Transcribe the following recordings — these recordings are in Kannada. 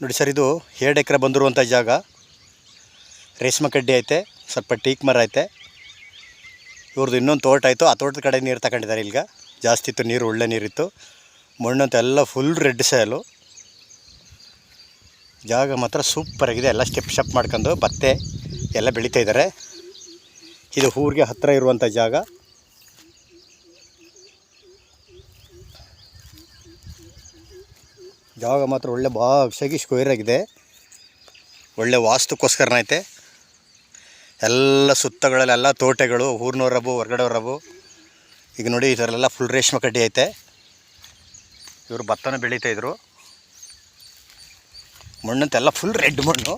ನೋಡಿ ಸರ್, ಇದು 2 ಎಕರೆ ಬಂದಿರುವಂಥ ಜಾಗ. ರೇಷ್ಮೆ ಕಡ್ಡಿ ಐತೆ, ಸ್ವಲ್ಪ ಟೀಕ್ ಮರ ಐತೆ. ಇವ್ರದ್ದು ಇನ್ನೊಂದು ತೋಟ ಆಯಿತು. ಆ ತೋಟದ ಕಡೆ ನೀರು ತಗೊಂಡಿದ್ದಾರೆ. ಈಗ ಜಾಸ್ತಿ ಇತ್ತು ನೀರು, ಒಳ್ಳೆ ನೀರಿತ್ತು. ಮಣ್ಣಂತ ಎಲ್ಲ ಫುಲ್ ರೆಡ್ ಸಾಯಲು. ಜಾಗ ಮಾತ್ರ ಸೂಪರಾಗಿದೆ. ಎಲ್ಲ ಸ್ಟೆಪ್ ಮಾಡ್ಕೊಂಡು ಭತ್ತೆ ಎಲ್ಲ ಬೆಳೀತಾ ಇದ್ದಾರೆ. ಇದು ಊರಿಗೆ ಹತ್ತಿರ ಇರುವಂಥ ಜಾಗ. ಜಾಗ ಮಾತ್ರ ಒಳ್ಳೆ ಬಾಗ್ಸಾಗಿ ಸ್ಕ್ವೇರ್ ಆಗಿದೆ. ಒಳ್ಳೆ ವಾಸ್ತುಕ್ಕೋಸ್ಕರನ ಐತೆ. ಎಲ್ಲ ಸುತ್ತಗಳಲ್ಲೆಲ್ಲ ತೋಟಗಳು, ಊರಿನವ್ರಬು, ಹೊರಗಡೆಯವ್ರಬು. ಈಗ ನೋಡಿ, ಇದರಲ್ಲೆಲ್ಲ ಫುಲ್ ರೇಷ್ಮೆ ಕಡ್ಡಿ ಐತೆ. ಇವರು ಭತ್ತನ ಬೆಳೀತಾಯಿದ್ರು. ಮಣ್ಣಂತೆಲ್ಲ ಫುಲ್ ರೆಡ್ ಮಣ್ಣು.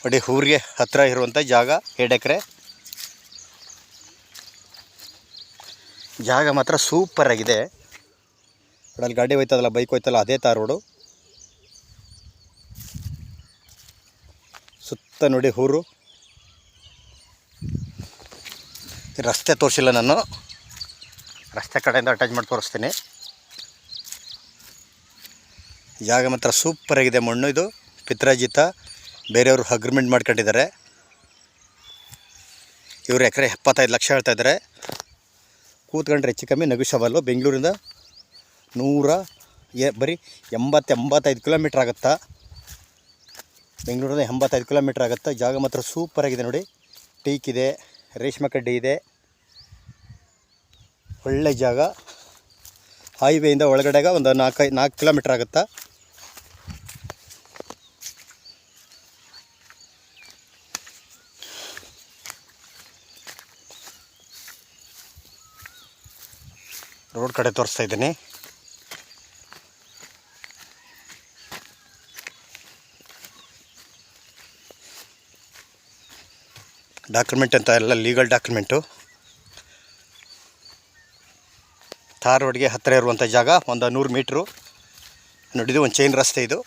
ನೋಡಿ, ಊರಿಗೆ ಹತ್ತಿರ ಇರುವಂಥ ಜಾಗ 2 ಎಕರೆ. ಜಾಗ ಮಾತ್ರ ಸೂಪರಾಗಿದೆ. ಅಲ್ಲಿ ಗಾಡಿ ಹೋಯ್ತದಲ್ಲ, ಬೈಕ್ ಹೋಯ್ತಲ್ಲ, ಅದೇ ತಾರ್ ರೋಡು. ಸುತ್ತ ನೋಡಿ ಊರು. ರಸ್ತೆ ತೋರಿಸಿಲ್ಲ ನಾನು, ರಸ್ತೆ ಕಡೆಯಿಂದ ಅಟ್ಯಾಚ್ ಮಾಡಿ ತೋರಿಸ್ತೀನಿ. ಜಾಗ ಮಾತ್ರ ಸೂಪರಾಗಿದೆ. ಮಣ್ಣು ಇದು ಪಿತ್ರಾಜಿತ, ಬೇರೆಯವರು ಅಗ್ರಿಮೆಂಟ್ ಮಾಡ್ಕೊಂಡಿದ್ದಾರೆ. ಇವರು ಎಕರೆ 75 ಲಕ್ಷ ಹೇಳ್ತಾಯಿದ್ದಾರೆ. ಕೂತ್ಕೊಂಡ್ರೆ ಹೆಚ್ಚು ಕಮ್ಮಿ ನಗುಷವಲ್ಲು. ಬೆಂಗಳೂರಿಂದ ಬರೀ 85 ಕಿಲೋಮೀಟ್ರ್ ಆಗುತ್ತಾ. ಬೆಂಗಳೂರಿಂದ 85 ಕಿಲೋಮೀಟ್ರ್ ಆಗುತ್ತಾ. ಜಾಗ ಮಾತ್ರ ಸೂಪರಾಗಿದೆ ನೋಡಿ. ಟೀಕ್ ಇದೆ, ರೇಷ್ಮೆ ಕಡ್ಡಿ ಇದೆ, ಒಳ್ಳೆ ಜಾಗ. ಹೈವೇಯಿಂದ ಒಳಗಡೆಗೆ ಒಂದು 4 ಕಿಲೋಮೀಟ್ರ್ ಆಗುತ್ತಾ. ರೋಡ್ ಕಡೆ ತೋರಿಸ್ತಾ ಇದ್ದೀನಿ. ಡಾಕ್ಯುಮೆಂಟ್ ಅಂತ ಎಲ್ಲ ಲೀಗಲ್ ಡಾಕ್ಯುಮೆಂಟು. ತಾರ್ ರೋಡ್ಗೆ ಹತ್ತಿರ ಇರುವಂಥ ಜಾಗ. ಒಂದು 100 ಮೀಟ್ರು ನೋಡಿದ್ದು. ಒಂದು ಚೈನ್ ರಸ್ತೆ ಇದು.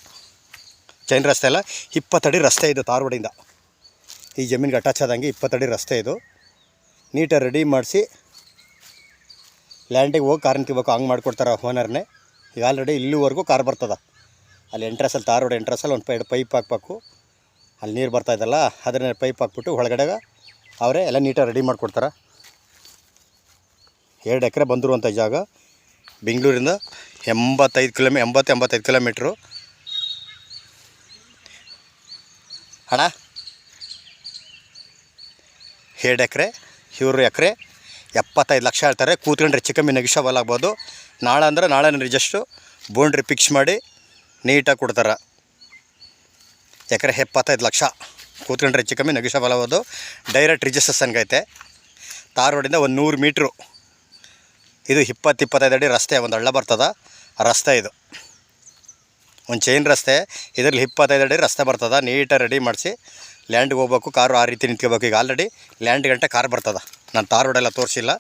ಚೈನ್ ರಸ್ತೆ ಅಲ್ಲ, 20 ಅಡಿ ರಸ್ತೆ ಇದು. ತಾರ್ ರೋಡಿಂದ ಈ ಜಮೀನಿಗೆ ಅಟ್ಯಾಚ್ ಆದಂಗೆ 20 ಅಡಿ ರಸ್ತೆ ಇದು. ನೀಟಾಗಿ ರೆಡಿ ಮಾಡಿಸಿ ಲ್ಯಾಂಡಿಗೆ ಹೋಗಿ ಕಾರನ್ನ ತಿಬೇಕು. ಹಂಗೆ ಮಾಡಿಕೊಡ್ತಾರೆ ಓನರ್ನೇ. ಈಗ ಆಲ್ರೆಡಿ ಇಲ್ಲಿವರೆಗೂ ಕಾರ್ ಬರ್ತದೆ. ಅಲ್ಲಿ ಎಂಟ್ರೆನ್ಸಲ್ಲಿ, ತಾರ್ ರೋಡ್ ಎಂಟ್ರೆನ್ಸಲ್ಲಿ ಒಂದು ಪೈಪ್ ಹಾಕ್ಬೇಕು. ಅಲ್ಲಿ ನೀರು ಬರ್ತಾಯಿದ್ದಲ್ಲ, ಅದನ್ನೇ ಪೈಪ್ ಹಾಕ್ಬಿಟ್ಟು ಒಳಗಡೆಗೆ ಅವರೇ ಎಲ್ಲ ನೀಟಾಗಿ ರೆಡಿ ಮಾಡಿಕೊಡ್ತಾರೆ. 2 ಎಕರೆ ಬಂದಿರುವಂಥ ಜಾಗ. ಬೆಂಗಳೂರಿಂದ 85 ಕಿಲೋಮೀಟ್ರು. ಹಣ 2 ಎಕರೆ. ಇವರು ಎಕರೆ 75 ಲಕ್ಷ ಹೇಳ್ತಾರೆ. ಕೂತ್ಕೊಂಡ್ರೆ ಹೆಚ್ಚು ಕಮ್ಮಿ ನೆಗೋಷಿಯಬಲ್ ಆಗ್ಬೋದು. ನಾಳೆ ಅಂದರೆ ನಾಳೆ ರಿಜಸ್ಟು ಬೌಂಡ್ರಿ ಫಿಕ್ಸ್ ಮಾಡಿ ನೀಟಾಗಿ ಕೊಡ್ತಾರೆ. ಎಕರೆ 75 ಲಕ್ಷ. ಕೂತ್ಕೊಂಡ್ರೆ ಹೆಚ್ಚು ಕಮ್ಮಿ ನೆಗೋಷಿಯಬಲ್ ಆಗ್ಬೋದು. ಡೈರೆಕ್ಟ್ ರಿಜಿಸ್ಟ್ರೇಷನ್ಗೆ ಐತೆ. ತಾರ್ ರೋಡಿಂದ ಒಂದು 100 ಮೀಟ್ರು. ಇದು 20-25 ಅಡಿ ರಸ್ತೆ. ಒಂದು ಹಳ್ಳ ಬರ್ತದೆ, ಆ ರಸ್ತೆ ಇದು. ಒಂದು ಚೈನ್ ರಸ್ತೆ. ಇದರಲ್ಲಿ 25 ಅಡಿ ರಸ್ತೆ ಬರ್ತದೆ. ನೀಟಾಗಿ ರೆಡಿ ಮಾಡಿಸಿ ಲ್ಯಾಂಡ್ಗೆ ಹೋಗ್ಬೇಕು. ಕಾರು ಆ ರೀತಿ ನಿಂತ್ಕೋಬೇಕು. ಈಗ ಆಲ್ರೆಡಿ ಲ್ಯಾಂಡ್ ಗಂಟೆ ಕಾರ್ ಬರ್ತದೆ. ನಾನು ತಾರ್ ರೋಡೆಲ್ಲ ತೋರಿಸಿಲ್ಲ.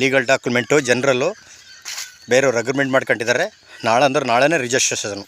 ಲೀಗಲ್ ಡಾಕ್ಯುಮೆಂಟು ಜನರಲ್ಲು ಬೇರೆಯವ್ರು ಅಗ್ರಿಮೆಂಟ್ ಮಾಡ್ಕೊಂಡಿದ್ದಾರೆ. ನಾಳೆ ಅಂದ್ರೆ ನಾಳೆನೇ ರಿಜಿಸ್ಟ್ರೇಷನು.